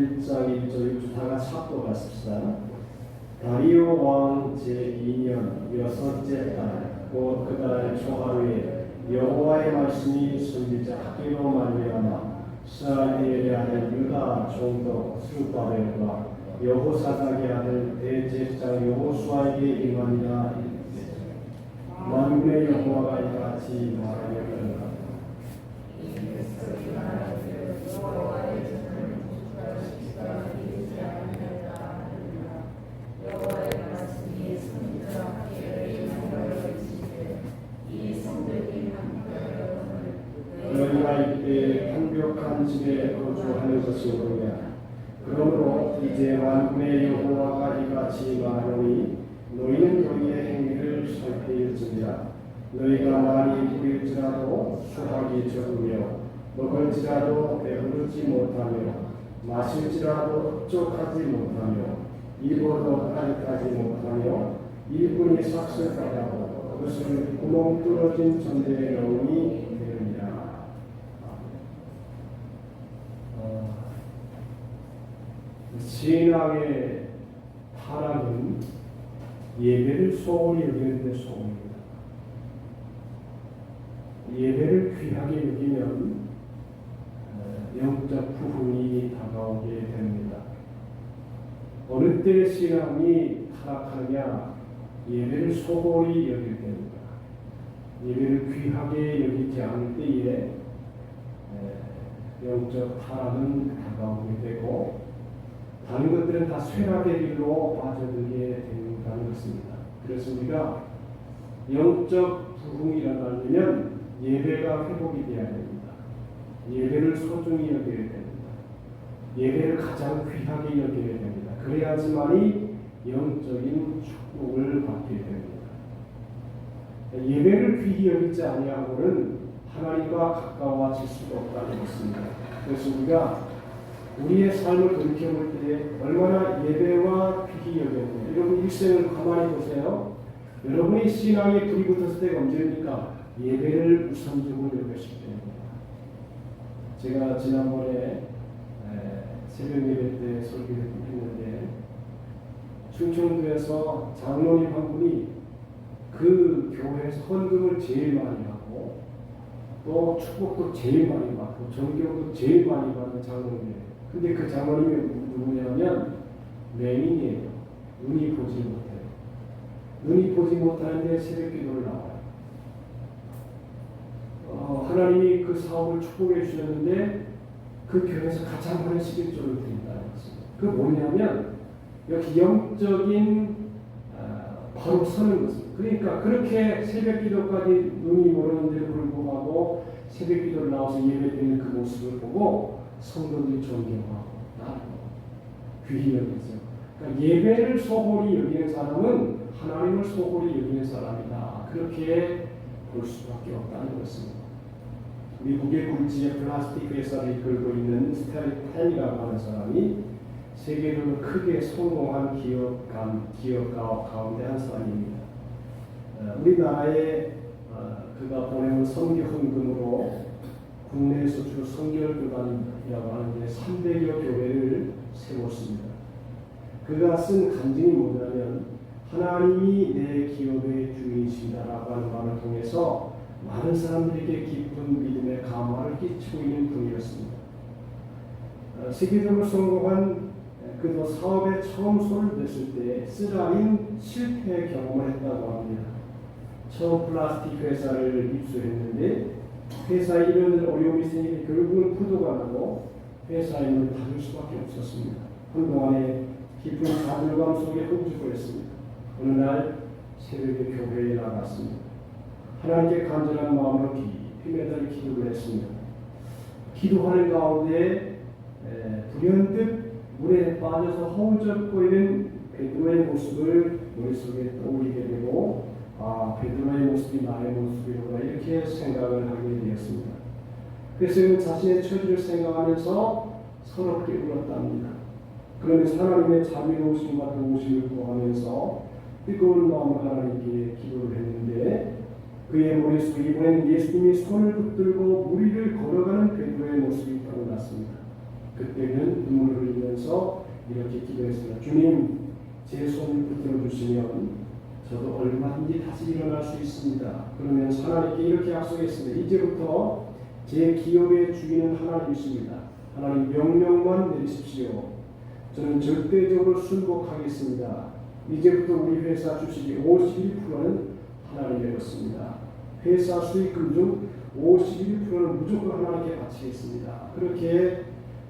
1장 1절 6절 다 같이 합독하십시다. 다리오 왕 제2년 여섯째 달 곧 그달 초하루에 여호와의 말씀이 선지자 학기로 말미암아 스라엘의 아들 유다 총독 스룹바벨과 여호사닥의 아들 대제사장 여호수아에게 임하니라. 만군의 여호와가 이같이 말하였노라. 너희가 이때 완벽한 집에 거주하는 것이오냐. 그러므로 이제 만군의 여호와가 이같이 말하노니 너희는 너희의 행위를 살피울지니라. 너희가 많이 부릴지라도 수확이 적으며 먹을지라도 배부르지 못하며 마실지라도 흡족하지 못하며 입어도 따뜻하지 못하며 일꾼이 삭슬하다고 그것을 구멍 뚫어진 전대의 영웅이 되느니라. 신앙의 타락은 예배를 소홀히 여기는 데 소홀입니다. 예배를 귀하게 여기면 영적 부흥이 다가오게 됩니다. 어느 때 신앙이 타락하느냐? 예배를 소홀히 여길 때입니다. 예배를 귀하게 여기지 않을 때에 영적 타락은 다가오게 되고 다른 것들은 다 쇠락의 길로 빠져들게 된다는 것입니다. 그래서 우리가 영적 부흥이 일어나려면 예배가 회복이 되어야 됩니다. 예배를 소중히 여겨야 됩니다. 예배를 가장 귀하게 여겨야 됩니다. 그래야지만이 영적인 축복을 받게 됩니다. 예배를 귀히 여기지 아니하고는 하나님과 가까워질 수가 없다는 것입니다. 그래서 우리가 우리의 삶을 돌이켜볼 때 얼마나 예배와 귀히 여겼냐. 여러분 일생을 가만히 보세요. 여러분의 신앙에 불이 붙었을 때가 언제입니까? 예배를 우선적으로 여겼을 때입니다. 제가 지난번에 새벽 예배 때 설교를 했는데 충청도에서 장로님 한 분이 그 교회에서 헌금을 제일 많이 하고 또 축복도 제일 많이 받고 전교도 제일 많이 받는 장로님이에요. 근데 그 장로님이 누구냐면 맹인이에요. 눈이 보지 못해요. 눈이 보지 못하는데 새벽 기도를 나와요. 하나님이 그 사업을 축복해 주셨는데 그 교회에서 가장 많은 11조를 드린다는 것입니다. 그 뭐냐면 여기 영적인 바로 서는 것입니다. 그러니까 그렇게 새벽 기도까지 눈이 모르는데도 불구하고 새벽 기도를 나와서 예배드리는 그 모습을 보고 성도들이 존경하고 나도 귀히 여기죠. 그러니까 예배를 소홀히 여기는 사람은 하나님을 소홀히 여기는 사람이다. 그렇게 볼 수밖에 없다는 것입니다. 미국의 굴지의 플라스틱 회사를 이끌고 있는 스타일텐이라고 하는 사람이 세계적으로 크게 성공한 기업 가운데 한 사람입니다. 우리나라에 그가 보내온 선교 헌금으로 국내에서 주로 선교교단이라고 하는데 300여 교회를 세웠습니다. 그가 쓴 간증이 뭐냐면 하나님이 내 기업의 주인이시다라고 하는 말을 통해서 많은 사람들에게 깊은 믿음의 감화를 끼치고 있는 분이었습니다. 세계적으로 성공한 그도 사업에 처음 손을 댔을 때 쓰라린 실패 경험을 했다고 합니다. 처음 플라스틱 회사를 입수했는데 회사에 이런 어려움이 생기니 결국은 부도가 나고 회사의 문을 닫을 수밖에 없었습니다. 한동안에 깊은 좌절감 속에 흠집을 했습니다. 어느 날 새벽에 교회에 나갔습니다. 하나님께 간절한 마음으로 깊이 매달려 기도를 했습니다. 기도하는 가운데 불현듯 물에 빠져서 허우적거리는 베드로의 모습을 머릿속에 떠올리게 되고 베드로의 모습이 나의 모습이로구나 이렇게 생각을 하게 되었습니다. 그래서 자신의 처지를 생각하면서 서럽게 울었답니다. 그러면서 하나님의 자비로우심과 도우심을 구하면서 뜨거운 마음으로 하나님께 기도를 했는데 그의 머릿속에 이번엔 예수님이 손을 붙들고 무리를 걸어가는 베드로의 모습이 떠올랐습니다. 그때는 눈물을 흘리면서 하면서 이렇게 기도했습니다. 주님, 제 손을 붙들어 주시면 저도 얼마든지 다시 일어날 수 있습니다. 그러면서 하나님께 이렇게 약속했습니다. 이제부터 제 기업의 주인은 하나님이십니다. 하나님 명령만 내리십시오. 저는 절대적으로 순복하겠습니다. 이제부터 우리 회사 주식의 51%는 하나님의 것입니다. 회사 수익금 중 51%는 무조건 하나님께 바치겠습니다. 그렇게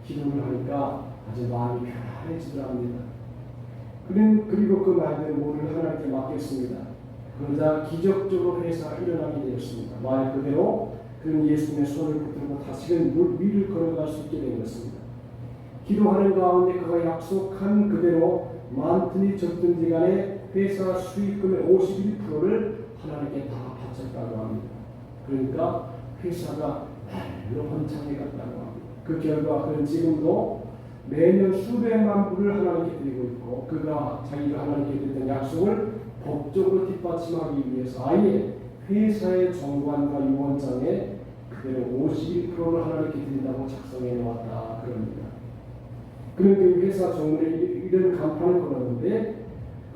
기도를 하니까 아주 마음이 편안해지더랍니다. 그리고 그 말대로 모든 하나님께 맡겼습니다. 그러자 기적적으로 회사가 일어나게 되었습니다. 말 그대로 그는 예수님의 손을 붙들고 다시금 물 위를 걸어갈 수 있게 된 것입니다. 기도하는 가운데 그가 약속한 그대로 많든지 적든지 간에 회사 수익금의 51%를 하나님께 다 바쳤다고 합니다. 그러니까 회사가 날로 번창해 갔다고 합니다. 그 결과 그는 지금도 매년 수백만 불을 하나님께 드리고 있고 그가 자기가 하나님께 드렸던 약속을 법적으로 뒷받침하기 위해서 아예 회사의 정관과 유언장에 그대로 51%를 하나님께 드린다고 작성해 놓았다 그럽니다. 그런데 이 회사 정문에 이런 간판을 걸었는데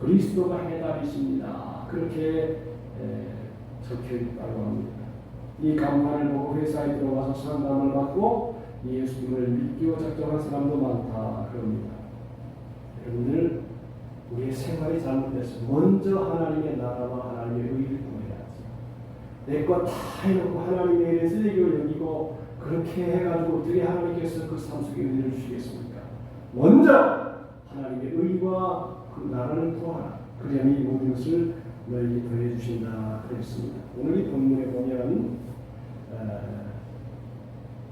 그리스도가 해답이십니다. 그렇게 적혀 있다고 합니다. 이 간판을 보고 회사에 들어가서 상담을 받고 예수님을 믿기로 작정한 사람도 많다 그럽니다. 여러분들 우리의 생활이 잘못됐어요. 먼저 하나님의 나라와 하나님의 의를 구해야지. 내 것 다 해놓고 하나님의 일에 쓰레기를 여기고 그렇게 해가지고 어떻게 하나님께서 그 삶 속에 은혜를 주시겠습니까? 먼저 하나님의 의와 그 나라를 구하라. 그래야 이 모든 것을 너희에게 더해주신다 그랬습니다. 오늘 이 본문에 보면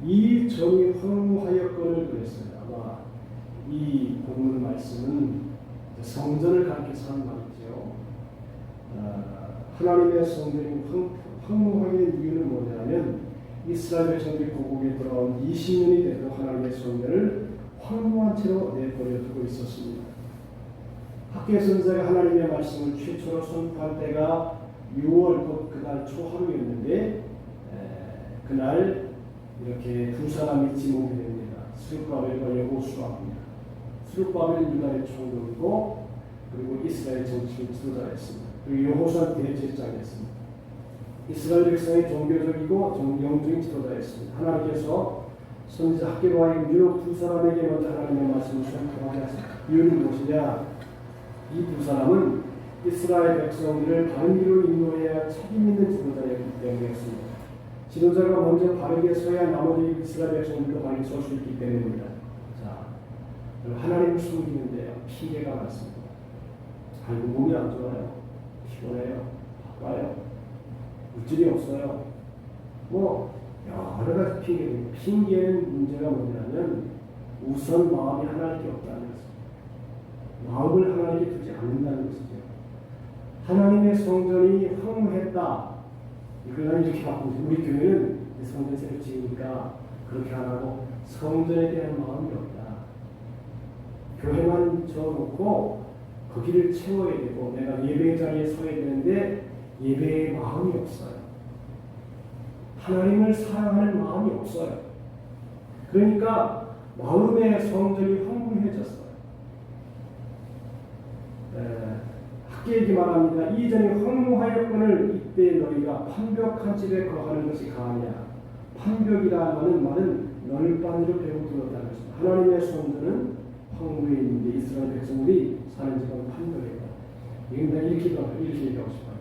이 정이 황무하였거늘 그랬어요. 아마 이 본문 말씀은 성전을 가리켜서 하는 말이죠. 하나님의 성전이 황무하게 이유는 뭐냐면 이스라엘 백성들이 고국에 돌아온 20년이 돼도 하나님의 성전을 황무한 채로 내버려 두고 있었습니다. 학계 선지자가 하나님의 말씀을 최초로 선포한 때가 6월 곧 그날 초하루였는데 그날 이렇게 두 사람이 지목이 됩니다. 스룹바벨과 여호수아입니다. 스룹바벨은 유다의 총독이고 그리고 이스라엘 정치를 지도자였습니다. 그리고 여호수아는 대제사장이었습니다. 이스라엘 백성의 종교적이고 영적인 지도자였습니다. 하나님께서 선지자 학계로 하여금 유럽 두 사람에게 먼저 하나님의 말씀을 선포하게 하셨습니다. 이유는 무엇이냐? 이 두 사람은 이스라엘 백성들을 바른 길로 인도해야 책임 있는 지도자였기 때문이었습니다. 지도자가 먼저 바르게 서야 나머지 이스라엘 백성들도 바르게 설 수 있기 때문입니다. 자, 하나님을 숨기는데 핑계가 많습니다. 아이고 몸이 안 좋아요. 피곤해요. 바빠요. 물질이 없어요. 여러 가지 핑계입니다. 핑계는 문제가 뭐냐면 우선 마음이 하나님께 없다는 것입니다. 마음을 하나님께 두지 않는다는 것이죠. 하나님의 성전이 황무했다. 그러나 이렇게 바꾸고 우리 교회는 성전 새로 지으니까 그렇게 안 하고 성전에 대한 마음이 없다. 교회만 지어놓고 거기를 채워야 되고 내가 예배 자리에 서야 되는데 예배의 마음이 없어요. 하나님을 사랑하는 마음이 없어요. 그러니까 마음의 성전이 황무해졌어요. 학계에게 말합니다. 이전에 황무하였거늘 이때 너희가 판벽한 집에 거하는 것이 가하냐. 판벽이라는 말은 널빤이로 배우 들었다는 것입니다. 하나님의 성전은 황무에 있는데 이스라엘 백성들이 사는 집은 판벽이다. 이건 이렇게 얘기하고 싶어요.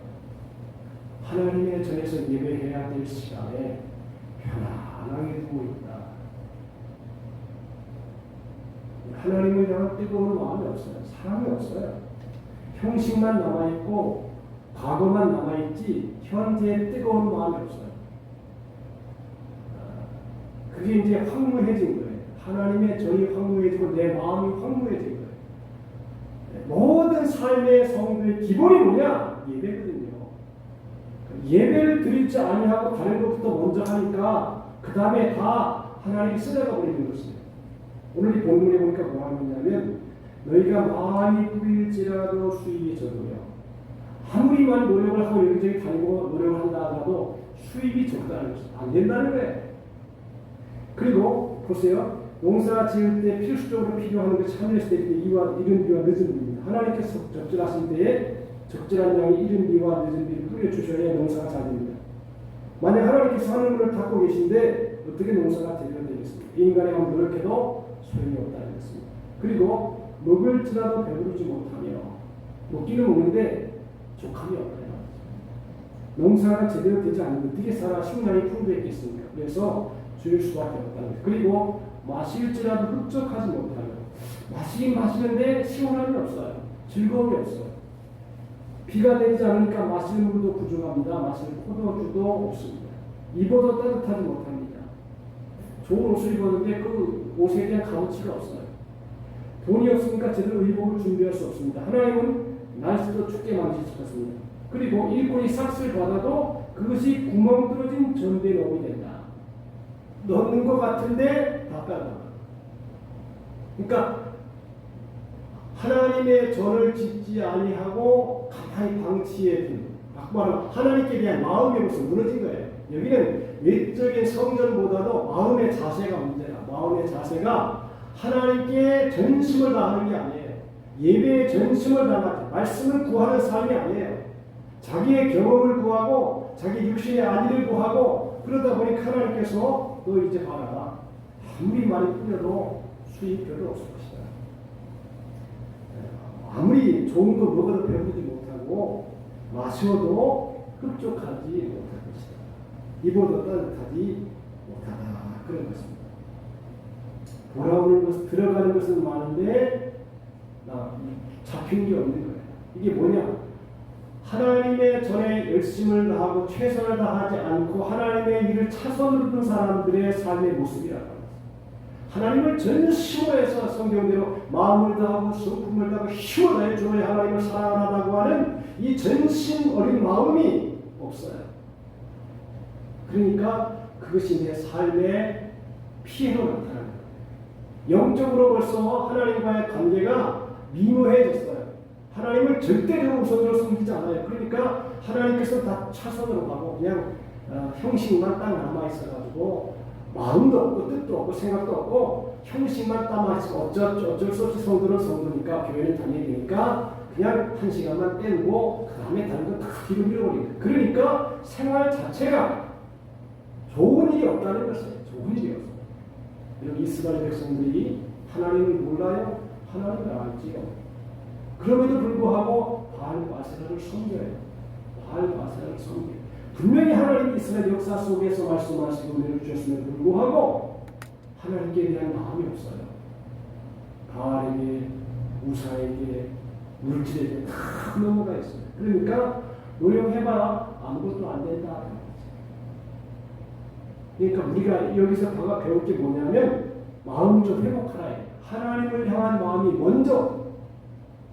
하나님의 전에서 예배해야 될 시간에 편안하게 두고 있다. 하나님을 향한 뜨거운 마음이 없어요. 사랑이 없어요. 형식만 남아있고 과거만 남아있지 현재의 뜨거운 마음이 없어요. 그게 이제 황무해진 거예요. 하나님의 전이 황무해지고 내 마음이 황무해진 거예요. 모든 삶의 성도의 기본이 뭐냐? 예배거든요. 예배를 드릴 줄 아니하고 다른 것부터 먼저 하니까 그 다음에 다 하나님이 쓰다가 버리는 것이에요. 오늘 이 본문에 보니까 뭐라고 했냐면 너희가 많이 뿌릴지라도 수입이 적으며 아무리 많이 노력을 하고 여기저기 다니고 노력을 한다 하더라도 수입이 적다는 것이 안 된다는 거예요. 그리고 보세요. 농사 지을 때 필수적으로 필요한 게 참을했을 때 이른 비와 늦은 비입니다. 하나님께서 적절하신 때에 적절한 양의 이른 비와 늦은 비를 뿌려주셔야 농사가 잘 됩니다. 만약 하나님께서 하늘문을 닫고 계신데 어떻게 농사가 제대로 되겠습니까? 인간의 마음 노력해도 소용이 없다는 것입니다. 그리고 먹을지라도 배부르지 못하며 먹기는 먹는데 족함이 없다. 농사가 제대로 되지 않으면 어떻게 살아 식량이 풍부했겠습니까? 그래서 줄일 수밖에 없다는 거예요. 그리고 마실지라도 흡족하지 못하며 마시긴 마시는데 시원함이 없어요. 즐거움이 없어요. 비가 내리지 않으니까 마실 물도 부족합니다. 마실 포도주도 없습니다. 입어도 따뜻하지 못합니다. 좋은 옷을 입었는데 그 옷에 대한 값어치가 없어요. 돈이 없으니까 제대로 의복을 준비할 수 없습니다. 하나님은 날씨도 춥게 만드셨습니다. 그리고 일꾼이 삭스를 받아도 그것이 구멍 뚫어진 전대 놈이 된다. 넣는 것 같은데 다 까다. 그러니까 하나님의 전을 짓지 아니하고 가만히 방치해 둔, 말하면 하나님께 대한 마음이 벌써 무너진 거예요. 여기는 외적인 성전보다도 마음의 자세가 문제라. 마음의 자세가 하나님께 전심을 다하는 게 아니에요. 예배에 전심을 다하는, 말씀을 구하는 삶이 아니에요. 자기의 경험을 구하고 자기 육신의 안위를 구하고 그러다 보니 하나님께서 너 이제 봐라. 아무리 많이 뿌려도 수입 별로 없을 것이다. 아무리 좋은 거 먹어도 배부르지 못하고 마셔도 흡족하지 못할 것이다. 입어도 따뜻하지 못하다. 그런 것입니다. 돌아오는 것, 들어가는 것은 많은데 잡힌 게 없는 거예요. 이게 뭐냐? 하나님의 전에 열심을 다하고 최선을 다하지 않고 하나님의 일을 차선으로 둔 사람들의 삶의 모습이라고 합니다. 하나님을 전심으로 해서 성경대로 마음을 다하고 성품을 다하고 힘을 다해 주의 하나님을 사랑하다고 하는 이 전심 어린 마음이 없어요. 그러니까 그것이 내 삶의 피해로 나타나는 거예요. 영적으로 벌써 하나님과의 관계가 미묘해졌어요. 하나님을 절대적으로 우선으로 섬기지 않아요. 그러니까 하나님께서 다 차선으로 가고 그냥 형식만 딱 남아있어가지고 마음도 없고 뜻도 없고 생각도 없고 형식만 남아있고 어쩔 수 없이 성도는 성도니까 교회는 다녀야 되니까 그냥 한 시간만 때우고 그 다음에 다른 건 다 뒤로 밀어버리고 그러니까 생활 자체가 좋은 일이 없다는 것이에요. 좋은 일이 없어요. 여러분 이스라엘 백성들이 하나님을 몰라요? 하나님을 알지요. 그럼에도 불구하고 바알바세라를 섬겨요. 바알바세라를 섬겨요. 분명히 하나님이 이스라엘 역사 속에서 말씀하시고 내려주셨음에도 불구하고 하나님께 대한 마음이 없어요. 바알에게, 우사에게, 물질에게 다 넘어가 있어요. 그러니까 노력해봐라 아무것도 안 된다. 그러니까 우리가 여기서 배울 게 뭐냐면 마음 좀 회복하라. 하나님을 향한 마음이 먼저,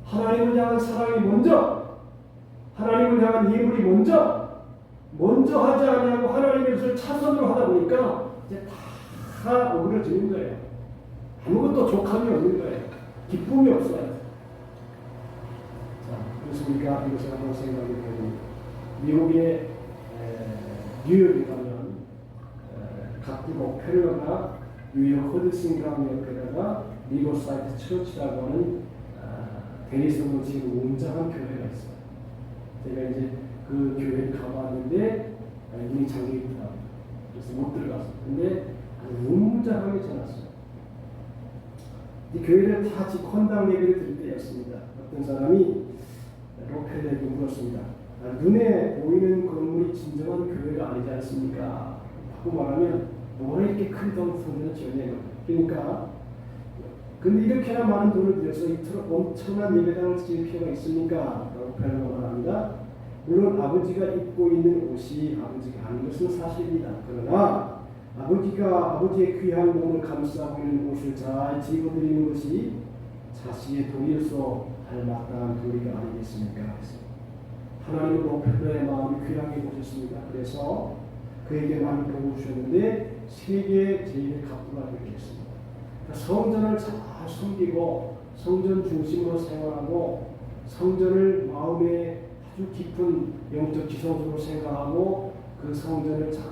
하나님을 향한 사랑이 먼저, 하나님을 향한 예물이 먼저 하지 않냐고 하나님의 것을 차선으로 하다 보니까 이제 다 오그러지는 거예요. 아무것도 족함이 없는 거예요. 기쁨이 없어요. 자, 그래서 우리가 이것을 한번 생각해 보면 미국의 뉴욕에 가면 각국 페르가 뉴욕 허드슨강 옆에다가 리버사이드 처치라고 하는 대리석으로 지금 웅장한 교회가 있어요. 제가 이제 그 교회를 가봤는데 문이 잠겨 있더라고요. 그래서 못 들어갔어요. 근데 아주 웅장하게 지났어요. 이 교회를 다 건당 얘기를 들을 때였습니다. 어떤 사람이 로펠에게 물었습니다. 눈에 보이는 건물이 진정한 교회가 아니지 않습니까? 하고 말하면 뭐가 이렇게 큰 성전을 지어내는 거예요. 그러니까 근데 이렇게나 많은 돈을 들여서 이토록 엄청난 예배당을 지을 필요가 있습니까? 라고 표현을 말합니다. 물론 아버지가 입고 있는 옷이 아버지가 하는 것은 사실입니다. 그러나 아버지의 귀한 몸을 감싸고 있는 옷을 잘 집어드리는 것이 자신의 도리로서 할 마땅한 도리가 아니겠습니까? 하나님은 로펠러의 마음이 귀하게 보셨습니다. 그래서 그에게 많이 도와주셨는데 세계 제일의 갑부가 되겠습니다. 성전을 잘 섬기고 성전 중심으로 생활하고 성전을 마음에 아주 깊은 영적 지성으로 생각하고 그 성전을 잘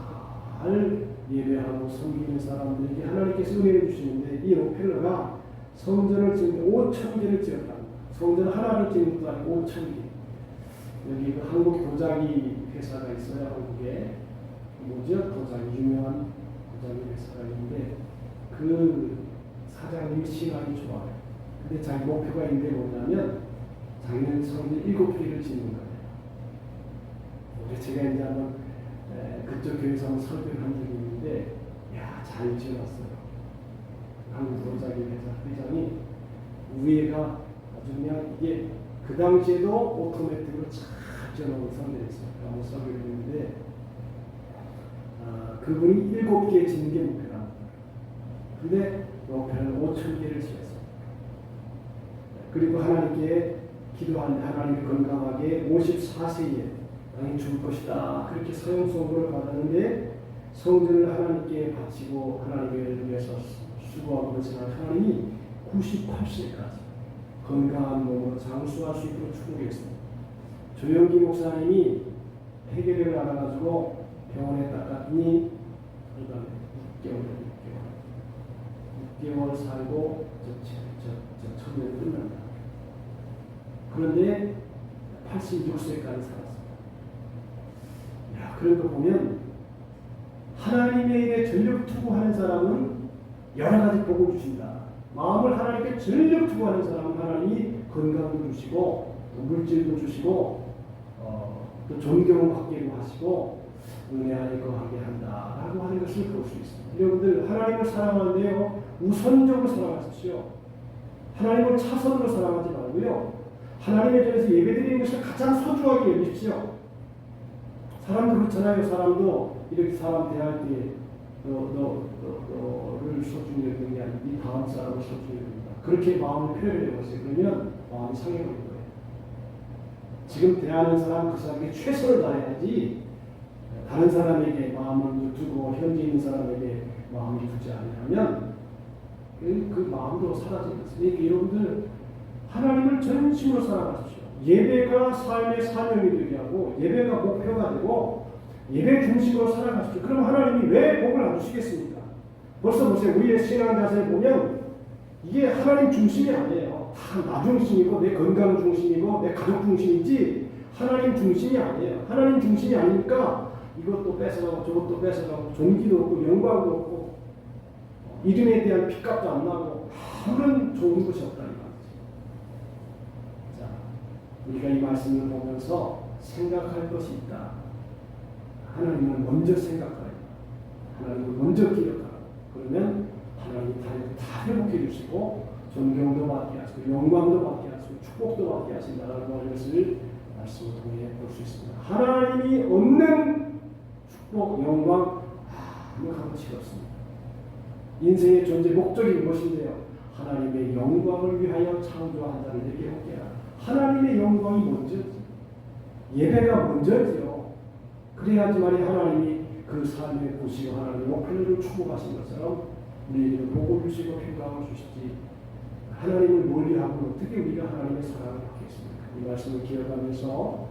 예배하고 섬기는 사람들에게 하나님께서 은혜를 주시는데 이 록펠러가 성전을 지은 5천 개를 지었다. 성전 하나를 지은 것도 아니고 5천 개. 여기 그 한국 도자기 회사가 있어요. 한국에 뭐죠? 도자기 유명한 도자기 회사가 있는데 그 사장님이 신앙이 좋아요. 근데 자기 목표가 있는데 뭐냐면 작년 성전 7개를 짓는 거예요. 그래서 제가 이제 한번 그쪽 교회에서 한번 설교를 한 적이 있는데 잘 지어놨어요. 한국 도자기 회사 회장이 위에가 아주 그냥 이게 그 당시에도 오토매틱으로 잘 지어놓은 상태였어요. 한번 설교를 했는데 그분이 7개 짓는 게 목표랍니다. 근데 목표는 5,000개를 지었어요. 그리고 하나님께 기도하는데 하나님이 건강하게 54세에 당연히 죽을 것이다. 그렇게 사형 선고를 받았는데 성전을 하나님께 바치고 하나님을 위해서 수고하고 그러지만 하나님이 98세까지 건강한 몸으로 장수할 수 있도록 축복했습니다. 조영기 목사님이 폐결핵을 알아가지고 병원에 딱 갔더니 그 다음에 6개월 살고 저 처음에 끝난다. 그런데 86세까지 살았습니다. 그런 거 보면 하나님에게 전력 투구하는 사람은 여러 가지 복을 주신다. 마음을 하나님께 전력 투구하는 사람은 하나님이 건강도 주시고 또 물질도 주시고 또 존경을 받게 하시고 은혜 안에 거하게 한다라고 하는 것을 볼 수 있습니다. 여러분들 하나님을 사랑하는데요 우선적으로 사랑하십시오. 하나님을 차선으로 사랑하지 말고요 하나님의 전에서 예배드리는 것을 가장 소중하게 여기십시오. 사람도 그렇잖아요. 사람도 이렇게 사람 대할 때 너를 소중히 여기는 게 아니고 네 다음 사람을 소중히 여긴다. 그렇게 마음을 표현해 보세요. 그러면 마음이 상해버릴 거예요. 지금 대하는 사람 그 사람에게 최선을 다해야지 다른 사람에게 마음을 두고 현재 있는 사람에게 마음을 두지 않으면 그 마음도 사라지는 것입니다. 그러니까 여러분들 하나님을 전심으로 살아가십시오. 예배가 삶의 사명이 되게 하고 예배가 목표가 되고 예배 중심으로 살아가십시오. 그럼 하나님이 왜 복을 안 주시겠습니까? 벌써 보세요. 우리의 신앙 자세를 보면 이게 하나님 중심이 아니에요. 다 나 중심이고 내 건강 중심이고 내 가족 중심이지 하나님 중심이 아니에요. 하나님 중심이 아니니까 이것도 뺏어가고 저것도 뺏어가고 존귀도 없고 영광도 없고 이름에 대한 핏값도 안 나고 아무런 좋은 것이 없다는 거죠. 자, 우리가 이 말씀을 보면서 생각할 것이 있다. 하나님을 먼저 생각하라. 하나님을 먼저 기억하라. 그러면 하나님이 다 회복해 주시고 존경도 받게 하시고 영광도 받게 하시고 축복도 받게 하신다라고 하는 것을 말씀을 통해 볼 수 있습니다. 하나님이 없는 축복, 영광 아무 값어치 없습니다. 인생의 존재 목적이 무엇인데요? 하나님의 영광을 위하여 창조한 자를 내게 얻게 하라. 하나님의 영광이 먼저지. 예배가 먼저지요. 그래야지만이 하나님이 그 삶에 보시고 하나님의 목표를 추구하신 것처럼 우리에게 복을 주시고 평강을 주시지. 하나님을 멀리하고 어떻게 우리가 하나님의 사랑을 받겠습니까? 이 말씀을 기억하면서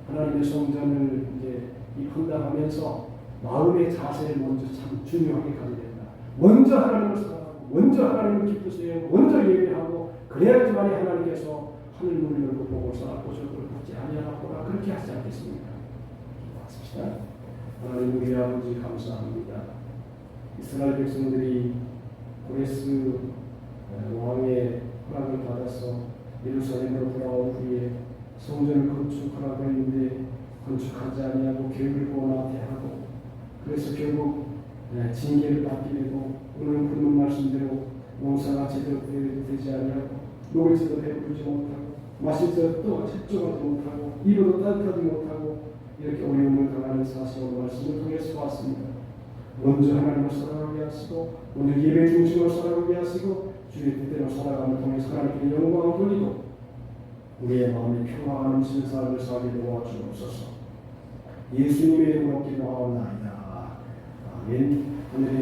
하나님의 성전을 이제 분당하면서 마음의 자세를 먼저 참 중요하게 가져야 된다. 먼저 하나님을 사랑하고 먼저 하나님을 기쁘세요. 먼저 예배하고 그래야지만이 하나님께서 하늘 문을 열고 복을 쌓고 저를 받지 아니하라고라 그렇게 하지 않겠습니까? 기도하십시다. 하나님 우리 아버지 감사합니다. 이스라엘 백성들이 고레스 왕의 허락을 받아서 예루살렘으로 돌아온 후에 성전을 건축하라고 했는데 건축하지 아니하고 계획을 원하대하고 그래서 결국 징계를 받게 되고 오늘 묻는 말씀대로 농사가 제대로 되지 아니하고 먹을 제대로 배부르지 못하고 마실 때도 집중하지 못하고 입어도 따뜻하지 못하고 이렇게 어려움을 당하는 사실을 말씀을 통해서 봤습니다. 먼저 하나님을 사랑하게 하시고 오늘 예배 중심으로 살아가게 하시고 주의 뜻대로 살아감을 통해 하나님께 영광을 돌리고 우리의 마음에 평화가 넘치는 삶을 살게 도와주옵소서. 예수님의 이름으로 기도하옵나이다. 아멘. 오늘의